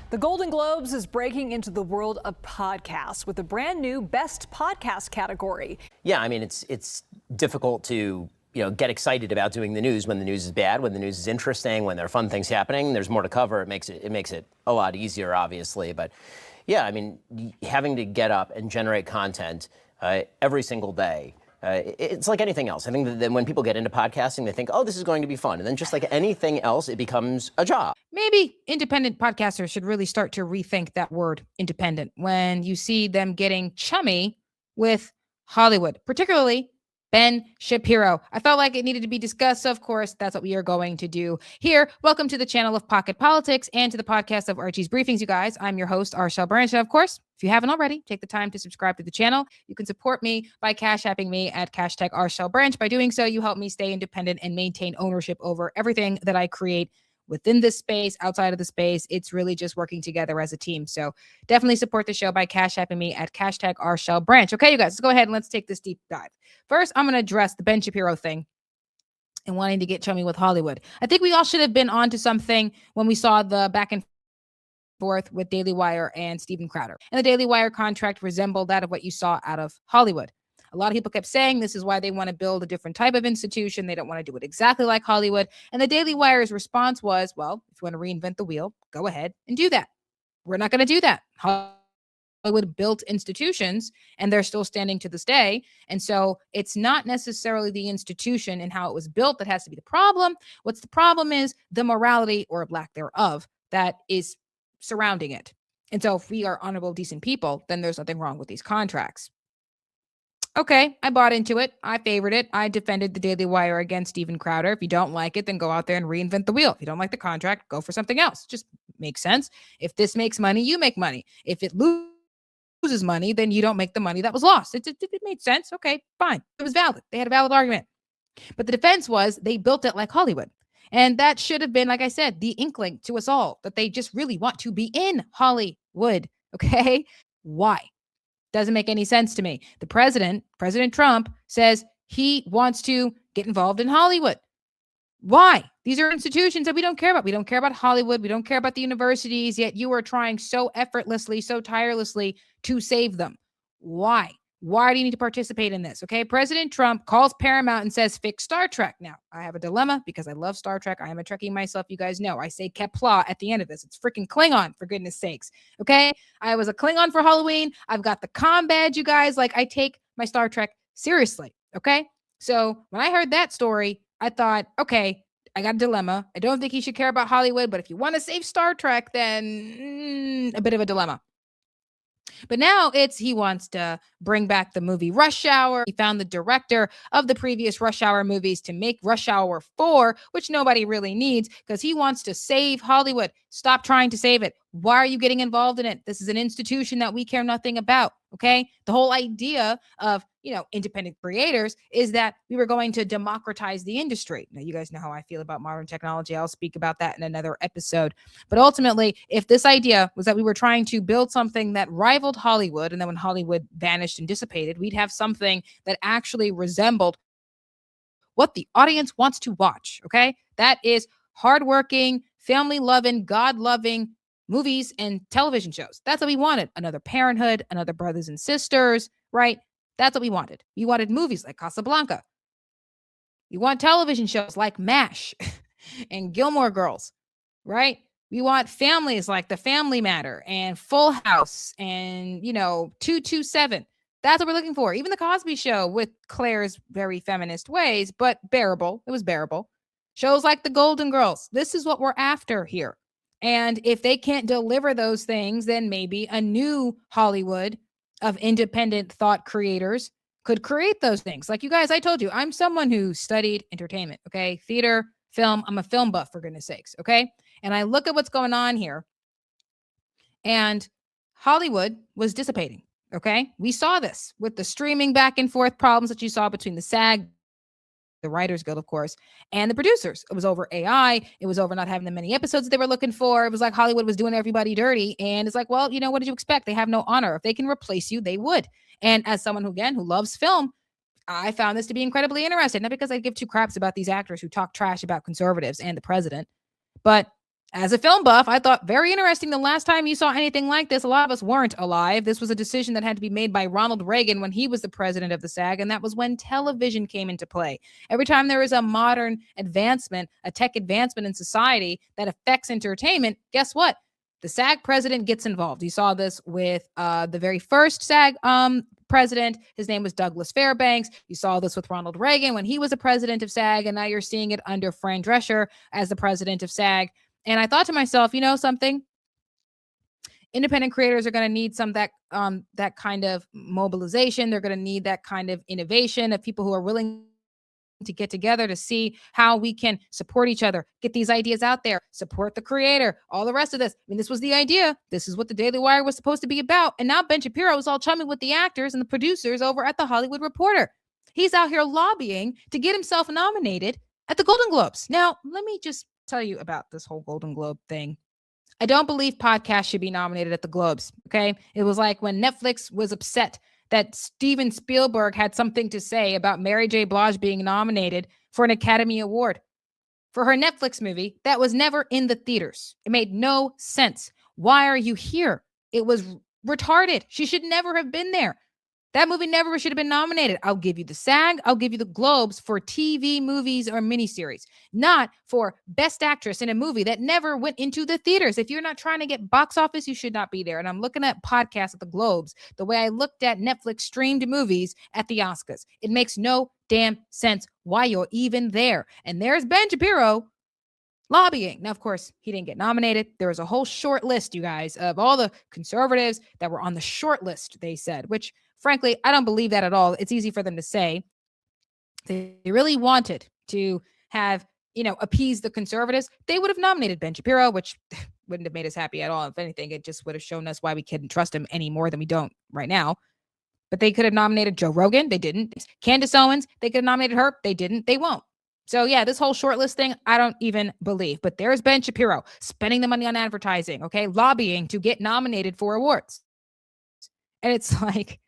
The Golden Globes is breaking into the world of podcasts with a brand new Best Podcast category. Yeah, I mean, it's difficult to get excited about doing the news when the news is bad, when the news is interesting, when there are fun things happening. There's more to cover. It makes it a lot easier, obviously. But yeah, I mean, having to get up and generate content every single day. It's like anything else. I think that when people get into podcasting, they think, oh, this is going to be fun. And then just like anything else, it becomes a job. Maybe independent podcasters should really start to rethink that word independent when you see them getting chummy with Hollywood, particularly Ben Shapiro. I felt like it needed to be discussed. So of course, that's what we are going to do here. Welcome to the channel of Pocket Politics and to the podcast of Archie's Briefings, you guys. I'm your host, Arshel Branch. And of course, if you haven't already, take the time to subscribe to the channel. You can support me by cash apping me at hashtag Arshel Branch. By doing so, you help me stay independent and maintain ownership over everything that I create within this space, outside of the space. It's really just working together as a team. So definitely support the show by cash apping me at hashtag Arshel Branch. Okay, you guys, let's go ahead and let's take this deep dive. First, I'm going to address the Ben Shapiro thing and wanting to get chummy with Hollywood. I think we all should have been onto something when we saw the back and forth with Daily Wire and Steven Crowder. And the Daily Wire contract resembled that of what you saw out of Hollywood. A lot of people kept saying this is why they want to build a different type of institution. They don't want to do it exactly like Hollywood. And the Daily Wire's response was, well, if you want to reinvent the wheel, go ahead and do that. We're not going to do that. Hollywood built institutions and they're still standing to this day. And so it's not necessarily the institution and how it was built that has to be the problem. What's the problem is the morality or lack thereof that is surrounding it. And so if we are honorable, decent people, then there's nothing wrong with these contracts. Okay, I bought into it. I favored it. I defended the Daily Wire against Steven Crowder. If you don't like it, then go out there and reinvent the wheel. If you don't like the contract, go for something else. Just makes sense. If this makes money, you make money. If it loses money, then you don't make the money that was lost. It made sense. Okay, fine. It was valid. They had a valid argument. But the defense was they built it like Hollywood. And that should have been, like I said, the inkling to us all that they just really want to be in Hollywood. Okay? Why? Doesn't make any sense to me. The President Trump, says he wants to get involved in Hollywood. Why? These are institutions that we don't care about. We don't care about Hollywood. We don't care about the universities, yet you are trying so effortlessly, so tirelessly to save them. Why? Why do you need to participate in this? Okay. President Trump calls Paramount and says, fix Star Trek. Now, I have a dilemma because I love Star Trek. I am a Trekkie myself. You guys know I say Kepla at the end of this. It's freaking Klingon, for goodness sakes. Okay. I was a Klingon for Halloween. I've got the comm badge, you guys. Like, I take my Star Trek seriously. Okay. So when I heard that story, I thought, okay, I got a dilemma. I don't think he should care about Hollywood, but if you want to save Star Trek, then a bit of a dilemma. But now he wants to bring back the movie Rush Hour. He found the director of the previous Rush Hour movies to make Rush Hour 4, which nobody really needs because he wants to save Hollywood. Stop trying to save it. Why are you getting involved in it? This is an institution that we care nothing about. Okay. The whole idea of, independent creators is that we were going to democratize the industry. Now, you guys know how I feel about modern technology. I'll speak about that in another episode. But ultimately, if this idea was that we were trying to build something that rivaled Hollywood, and then when Hollywood vanished and dissipated, we'd have something that actually resembled what the audience wants to watch. Okay. That is hardworking, family-loving, God-loving movies and television shows. That's what we wanted. Another Parenthood, another Brothers and Sisters, right? That's what we wanted. We wanted movies like Casablanca. We want television shows like MASH and Gilmore Girls, right? We want families like The Family Matter and Full House and, 227. That's what we're looking for. Even The Cosby Show with Claire's very feminist ways, but bearable. It was bearable. Shows like The Golden Girls. This is what we're after here. And if they can't deliver those things, then maybe a new Hollywood of independent thought creators could create those things. Like, you guys, I told you, I'm someone who studied entertainment, okay? Theater, film. I'm a film buff, for goodness sakes, okay? And I look at what's going on here. And Hollywood was dissipating, okay? We saw this with the streaming back and forth problems that you saw between the SAG, the Writers Guild, of course, and the producers. It was over AI. It was over not having the many episodes that they were looking for. It was like Hollywood was doing everybody dirty. And it's like, well, what did you expect? They have no honor. If they can replace you, they would. And as someone who loves film, I found this to be incredibly interesting. Not because I give two craps about these actors who talk trash about conservatives and the president, but as a film buff, I thought very interesting. The last time you saw anything like this, a lot of us weren't alive. This was a decision that had to be made by Ronald Reagan when he was the president of the SAG, and that was when television came into play. Every time there is a modern advancement, a tech advancement in society that affects entertainment, guess what? The SAG president gets involved. You saw this with the very first SAG president. His name was Douglas Fairbanks. You saw this with Ronald Reagan when he was the president of SAG, and now you're seeing it under Fran Drescher as the president of SAG. And I thought to myself, you know something? Independent creators are going to need that kind of mobilization. They're going to need that kind of innovation of people who are willing to get together to see how we can support each other, get these ideas out there, support the creator, all the rest of this. I mean, this was the idea. This is what the Daily Wire was supposed to be about. And now Ben Shapiro is all chummy with the actors and the producers over at The Hollywood Reporter. He's out here lobbying to get himself nominated at the Golden Globes. Now, let me just tell you about this whole Golden Globe thing. I don't believe podcasts should be nominated at the Globes. Okay. It was like when Netflix was upset that Steven Spielberg had something to say about Mary J. Blige being nominated for an Academy Award for her Netflix movie that was never in the theaters. It made no sense. Why are you here? It was retarded. She should never have been there. That movie never should have been nominated. I'll give you the SAG. I'll give you the Globes for TV, movies, or miniseries, not for Best Actress in a movie that never went into the theaters. If you're not trying to get box office, you should not be there. And I'm looking at podcasts at the Globes the way I looked at Netflix streamed movies at the Oscars. It makes no damn sense why you're even there. And there's Ben Shapiro lobbying. Now, of course, he didn't get nominated. There was a whole short list, you guys, of all the conservatives that were on the short list, they said, which frankly, I don't believe that at all. It's easy for them to say. They really wanted to have, appease the conservatives. They would have nominated Ben Shapiro, which wouldn't have made us happy at all. If anything, it just would have shown us why we couldn't trust him any more than we don't right now. But they could have nominated Joe Rogan. They didn't. Candace Owens, they could have nominated her. They didn't. They won't. So yeah, this whole shortlist thing, I don't even believe. But there's Ben Shapiro spending the money on advertising, okay, lobbying to get nominated for awards. And it's like,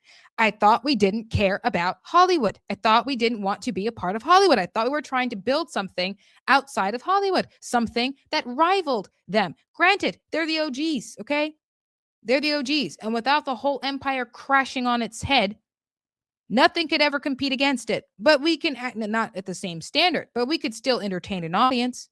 I thought we didn't care about Hollywood. I thought we didn't want to be a part of Hollywood. I thought we were trying to build something outside of Hollywood, something that rivaled them. Granted, they're the OGs, okay? They're the OGs. And without the whole empire crashing on its head, nothing could ever compete against it. But we can act not at the same standard, but we could still entertain an audience.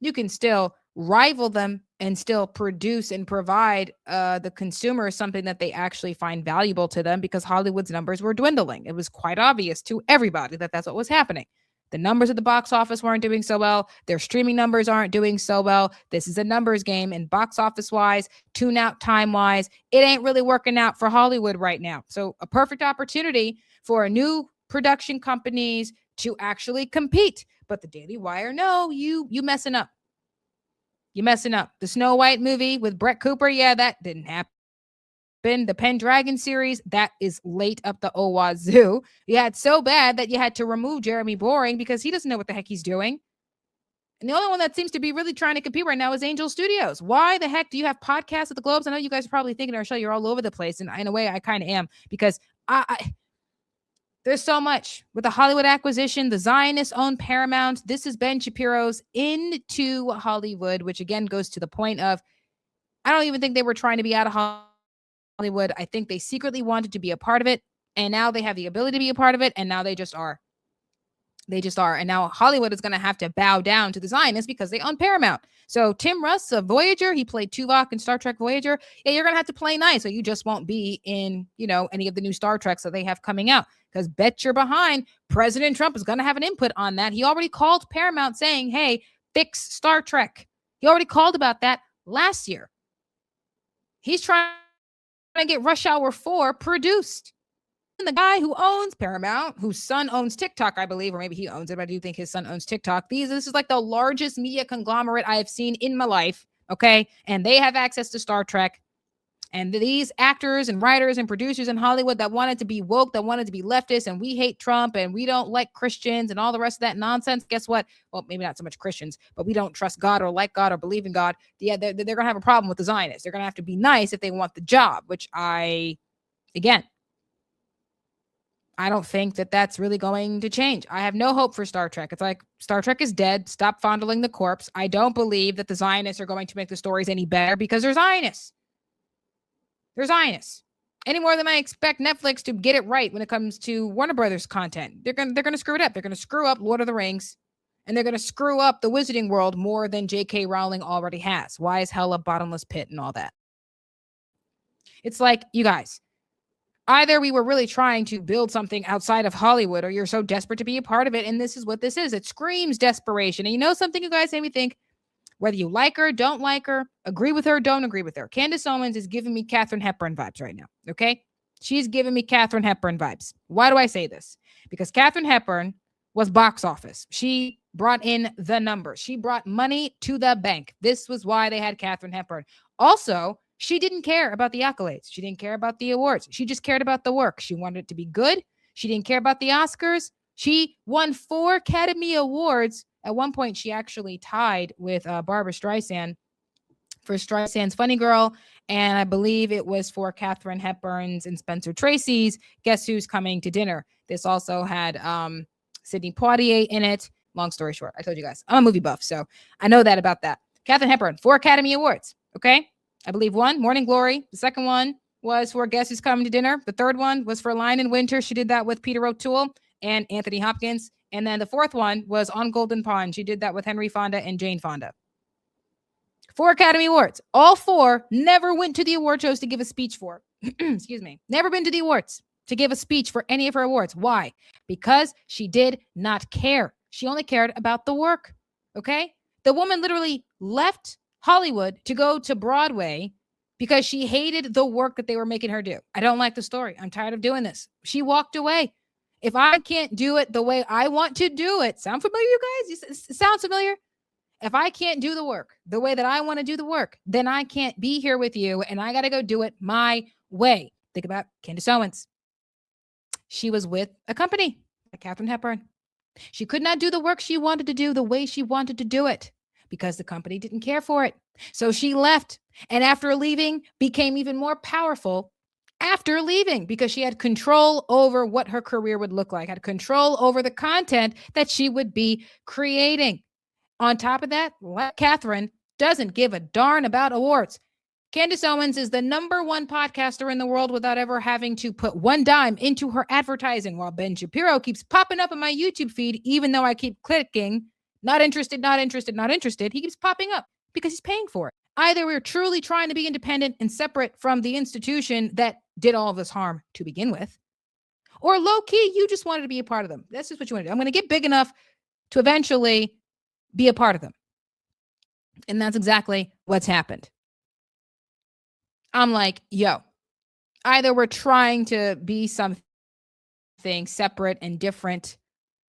You can still rival them and still produce and provide the consumer something that they actually find valuable to them, because Hollywood's numbers were dwindling. It was quite obvious to everybody that that's what was happening. The numbers at the box office weren't doing so well. Their streaming numbers aren't doing so well. This is a numbers game, and box office wise, tune out time wise, it ain't really working out for Hollywood right now. So a perfect opportunity for new production companies to actually compete. But the Daily Wire, no, you messing up. You're messing up. The Snow White movie with Brett Cooper, yeah, that didn't happen. The Pendragon series, that is late up the wazoo. You had so bad that you had to remove Jeremy Boring because he doesn't know what the heck he's doing. And the only one that seems to be really trying to compete right now is Angel Studios. Why the heck do you have podcasts at the Globes? I know you guys are probably thinking, Arshelle, you're all over the place. And in a way, I kind of am, because there's so much with the Hollywood acquisition. The Zionists own Paramount. This is Ben Shapiro's into Hollywood, which again goes to the point of, I don't even think they were trying to be out of Hollywood. I think they secretly wanted to be a part of it. And now they have the ability to be a part of it. And now they just are. They just are. And now Hollywood is going to have to bow down to the Zionists because they own Paramount. So Tim Russ of Voyager, he played Tuvok in Star Trek Voyager. Yeah, you're going to have to play nice, so you just won't be in, any of the new Star Treks that they have coming out. Because bet you're behind, President Trump is going to have an input on that. He already called Paramount saying, hey, fix Star Trek. He already called about that last year. He's trying to get Rush Hour 4 produced. And the guy who owns Paramount, whose son owns TikTok, I believe, or maybe he owns it, but I do think his son owns TikTok. This is like the largest media conglomerate I have seen in my life, okay? And they have access to Star Trek. And these actors and writers and producers in Hollywood that wanted to be woke, that wanted to be leftist, and we hate Trump, and we don't like Christians, and all the rest of that nonsense, guess what? Well, maybe not so much Christians, but we don't trust God or like God or believe in God. Yeah, they're going to have a problem with the Zionists. They're going to have to be nice if they want the job, which again, I don't think that that's really going to change. I have no hope for Star Trek. It's like Star Trek is dead. Stop fondling the corpse. I don't believe that the Zionists are going to make the stories any better because they're Zionists. They're Zionists. Any more than I expect Netflix to get it right when it comes to Warner Brothers content. They're gonna screw it up. They're gonna screw up Lord of the Rings, and they're gonna screw up the Wizarding World more than J.K. Rowling already has. Why is hell a bottomless pit and all that? It's like, you guys, either we were really trying to build something outside of Hollywood, or you're so desperate to be a part of it, and this is what this is. It screams desperation. And you know something, you guys made me think, whether you like her, don't like her, agree with her, don't agree with her. Candace Owens is giving me Katharine Hepburn vibes right now, okay? She's giving me Katharine Hepburn vibes. Why do I say this? Because Katharine Hepburn was box office. She brought in the numbers. She brought money to the bank. This was why they had Katharine Hepburn. Also, she didn't care about the accolades. She didn't care about the awards. She just cared about the work. She wanted it to be good. She didn't care about the Oscars. She won 4 Academy Awards. At one point, she actually tied with Barbara Streisand for Streisand's Funny Girl. And I believe it was for Katharine Hepburn's and Spencer Tracy's Guess Who's Coming to Dinner. This also had Sidney Poitier in it. Long story short, I told you guys, I'm a movie buff, so I know that about that. Katharine Hepburn, 4 Academy Awards, okay? I believe 1, Morning Glory. The second one was for Guess Who's Coming to Dinner. The third one was for Lion in Winter. She did that with Peter O'Toole and Anthony Hopkins. And then the fourth one was On Golden Pond. She did that with Henry Fonda and Jane Fonda. 4 Academy Awards. All 4 never went to the award shows to give a speech for. Excuse me. Never been to the awards to give a speech for any of her awards. Why? Because she did not care. She only cared about the work. Okay? The woman literally left Hollywood to go to Broadway because she hated the work that they were making her do. I don't like the story. I'm tired of doing this. She walked away. If I can't do it the way I want to do it, sound familiar, you guys? Sounds familiar? If I can't do the work the way that I want to do the work, then I can't be here with you, and I got to go do it my way. Think about Candace Owens. She was with a company, like Katharine Hepburn. She could not do the work she wanted to do the way she wanted to do it because the company didn't care for it. So she left, and after leaving, became even more powerful after leaving because she had control over what her career would look like, had control over the content that she would be creating. On top of that, Katharine doesn't give a darn about awards. Candace Owens is the #1 podcaster in the world without ever having to put 1 dime into her advertising, while Ben Shapiro keeps popping up in my YouTube feed, even though I keep clicking, not interested, not interested, not interested. He keeps popping up because he's paying for it. Either we're truly trying to be independent and separate from the institution that did all of this harm to begin with, or low-key, you just wanted to be a part of them. That's just what you want to do. I'm going to get big enough to eventually be a part of them. And that's exactly what's happened. I'm like, yo, either we're trying to be something separate and different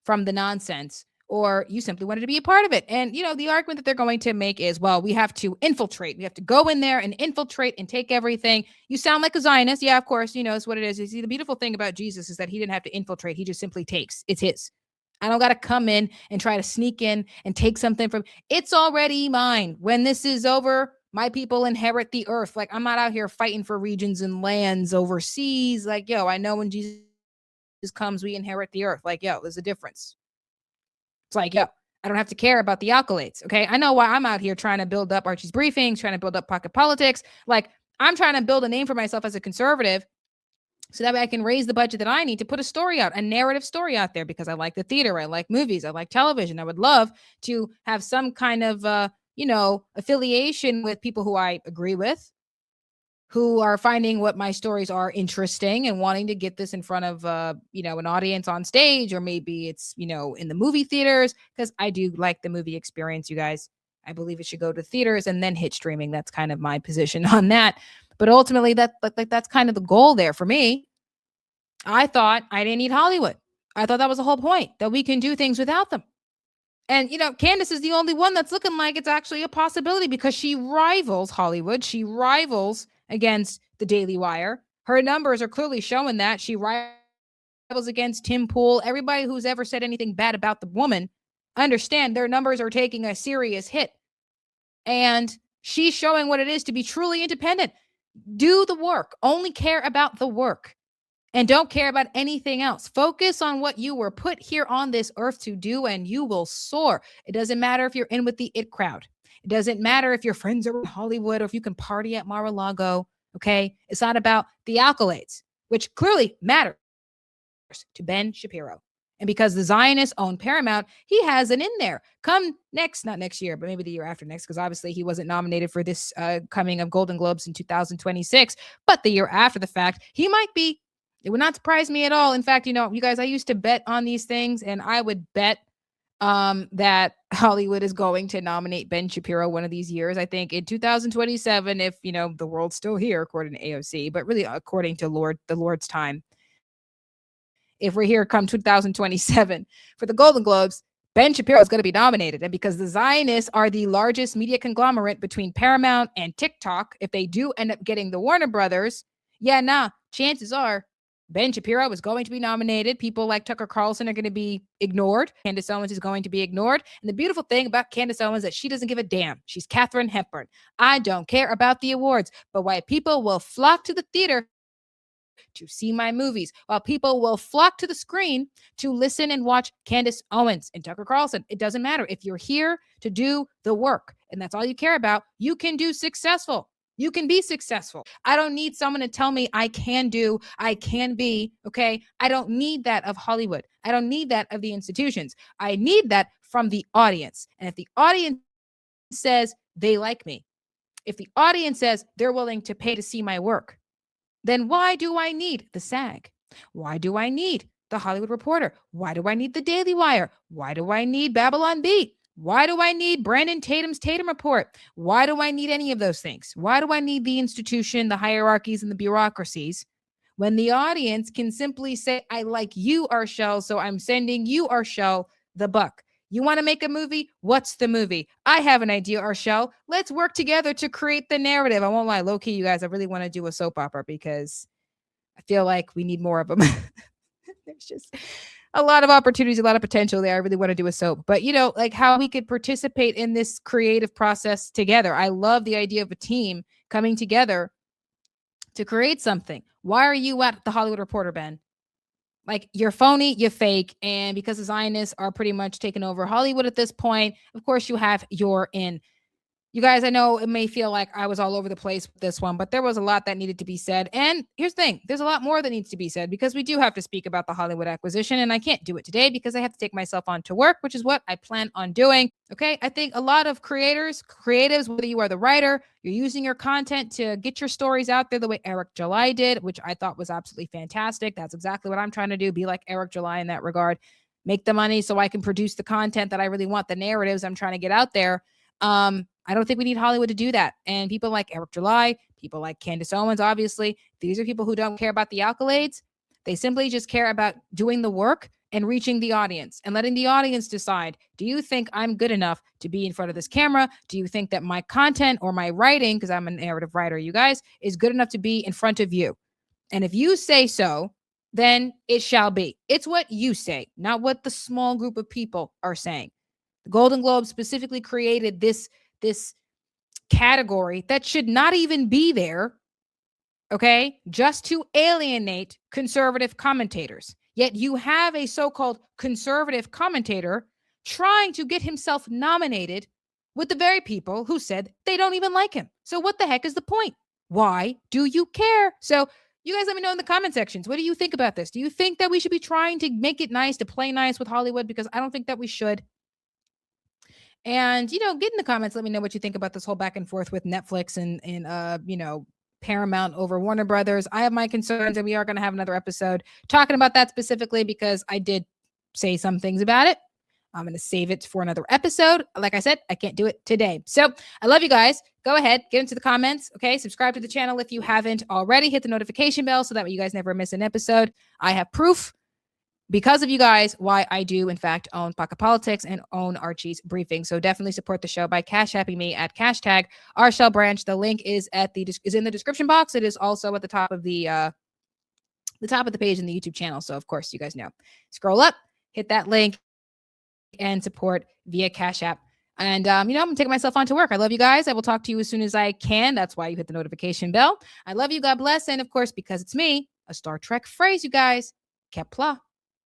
from the nonsense, or you simply wanted to be a part of it. And, you know, the argument that they're going to make is, well, we have to infiltrate. We have to go in there and infiltrate and take everything. You sound like a Zionist. Yeah, of course, you know, it's what it is. You see, the beautiful thing about Jesus is that he didn't have to infiltrate. He just simply takes. It's his. I don't got to come in and try to sneak in and take something from. It's already mine. When this is over, my people inherit the earth. Like, I'm not out here fighting for regions and lands overseas. Like, yo, I know when Jesus comes, we inherit the earth. Like, yo, there's a difference. It's like, yo, I don't have to care about the accolades. Okay. I know why I'm out here trying to build up Archie's briefings, trying to build up pocket politics. Like, I'm trying to build a name for myself as a conservative so that way I can raise the budget that I need to put a story out, a narrative story out there, because I like the theater. I like movies. I like television. I would love to have some kind of, affiliation with people who I agree with, who are finding what my stories are interesting and wanting to get this in front of, an audience on stage, or maybe it's, in the movie theaters, because I do like the movie experience, you guys. I believe it should go to theaters and then hit streaming. That's kind of my position on that. But ultimately, that's kind of the goal there for me. I thought I didn't need Hollywood. I thought that was the whole point, that we can do things without them. And, Candace is the only one that's looking like it's actually a possibility because she rivals Hollywood. She rivals against the Daily Wire. Her numbers are clearly showing that. She rivals against Tim Pool. Everybody who's ever said anything bad about the woman, understand their numbers are taking a serious hit. And she's showing what it is to be truly independent. Do the work. Only care about the work. and don't care about anything else. Focus on what you were put here on this earth to do, and you will soar. It doesn't matter if you're in with the it crowd. It doesn't matter if your friends are in Hollywood or if you can party at Mar-a-Lago. Okay. It's not about the accolades, which clearly matters to Ben Shapiro. And because the Zionists own Paramount, he has an in there. Come not next year, but maybe the year after next, because obviously he wasn't nominated for this coming of Golden Globes in 2026. But the year after the fact, he might be. It would not surprise me at all. In fact, you guys, I used to bet on these things, and I would bet that Hollywood is going to nominate Ben Shapiro one of these years. I think in 2027, if the world's still here, according to AOC, but really according to the Lord's time. If we're here come 2027 for the Golden Globes, Ben Shapiro is going to be nominated. And because the Zionists are the largest media conglomerate between Paramount and TikTok, if they do end up getting the Warner Brothers, chances are Ben Shapiro is going to be nominated. People like Tucker Carlson are going to be ignored. Candace Owens is going to be ignored. And the beautiful thing about Candace Owens is that she doesn't give a damn. She's Katharine Hepburn. I don't care about the awards, but why people will flock to the theater to see my movies, while people will flock to the screen to listen and watch Candace Owens and Tucker Carlson. It doesn't matter. If you're here to do the work and that's all you care about, you can be successful. I don't need someone to tell me I can be, okay? I don't need that of Hollywood. I don't need that of the institutions. I need that from the audience. And if the audience says they like me, if the audience says they're willing to pay to see my work, then why do I need the SAG? Why do I need the Hollywood Reporter? Why do I need the Daily Wire? Why do I need Babylon Bee? Why do I need Brandon Tatum's Tatum Report? Why do I need any of those things? Why do I need the institution, the hierarchies, and the bureaucracies when the audience can simply say, I like you, Arshel, so I'm sending you, Arshel, the buck. You want to make a movie? What's the movie? I have an idea, Arshel. Let's work together to create the narrative. I won't lie, low-key, you guys, I really want to do a soap opera because I feel like we need more of them. There's just a lot of opportunities, a lot of potential there. I really want to do a soap. But, like how we could participate in this creative process together. I love the idea of a team coming together to create something. Why are you at the Hollywood Reporter, Ben? Like, you're phony, you're fake, and because the Zionists are pretty much taking over Hollywood at this point, of course you have your in. You guys, I know it may feel like I was all over the place with this one, but there was a lot that needed to be said. And here's the thing, there's a lot more that needs to be said because we do have to speak about the Hollywood acquisition, and I can't do it today because I have to take myself on to work, which is what I plan on doing. Okay, I think a lot of creatives, whether you are the writer, you're using your content to get your stories out there the way Eric July did, which I thought was absolutely fantastic. That's exactly what I'm trying to do, be like Eric July in that regard. Make the money so I can produce the content that I really want, the narratives I'm trying to get out there. I don't think we need Hollywood to do that. And people like Eric July, people like Candace Owens, obviously, these are people who don't care about the accolades. They simply just care about doing the work and reaching the audience and letting the audience decide, do you think I'm good enough to be in front of this camera? Do you think that my content or my writing, because I'm a narrative writer, you guys, is good enough to be in front of you? And if you say so, then it shall be. It's what you say, not what the small group of people are saying. The Golden Globes specifically created this category that should not even be there, okay, just to alienate conservative commentators. Yet you have a so-called conservative commentator trying to get himself nominated with the very people who said they don't even like him. So what the heck is the point? Why do you care? So you guys let me know in the comment sections. What do you think about this? Do you think that we should be trying to make it nice, to play nice with Hollywood? Because I don't think that we should. And, get in the comments. Let me know what you think about this whole back and forth with Netflix and Paramount over Warner Brothers. I have my concerns, and we are going to have another episode talking about that specifically because I did say some things about it. I'm going to save it for another episode. Like I said, I can't do it today. So I love you guys. Go ahead, get into the comments. Okay. Subscribe to the channel if you haven't already. Hit the notification bell so that way you guys never miss an episode. I have proof because of you guys why I do, in fact, own Pocket Politics and own Archie's Briefing. So definitely support the show by cash apping me at hashtag Arshel Branch. The link is in the description box. It is also at the top of the page in the YouTube channel. So of course, you guys know. Scroll up, hit that link, and support via Cash App. And, I'm going to take myself on to work. I love you guys. I will talk to you as soon as I can. That's why you hit the notification bell. I love you. God bless. And of course, because it's me, a Star Trek phrase, you guys. Kepler.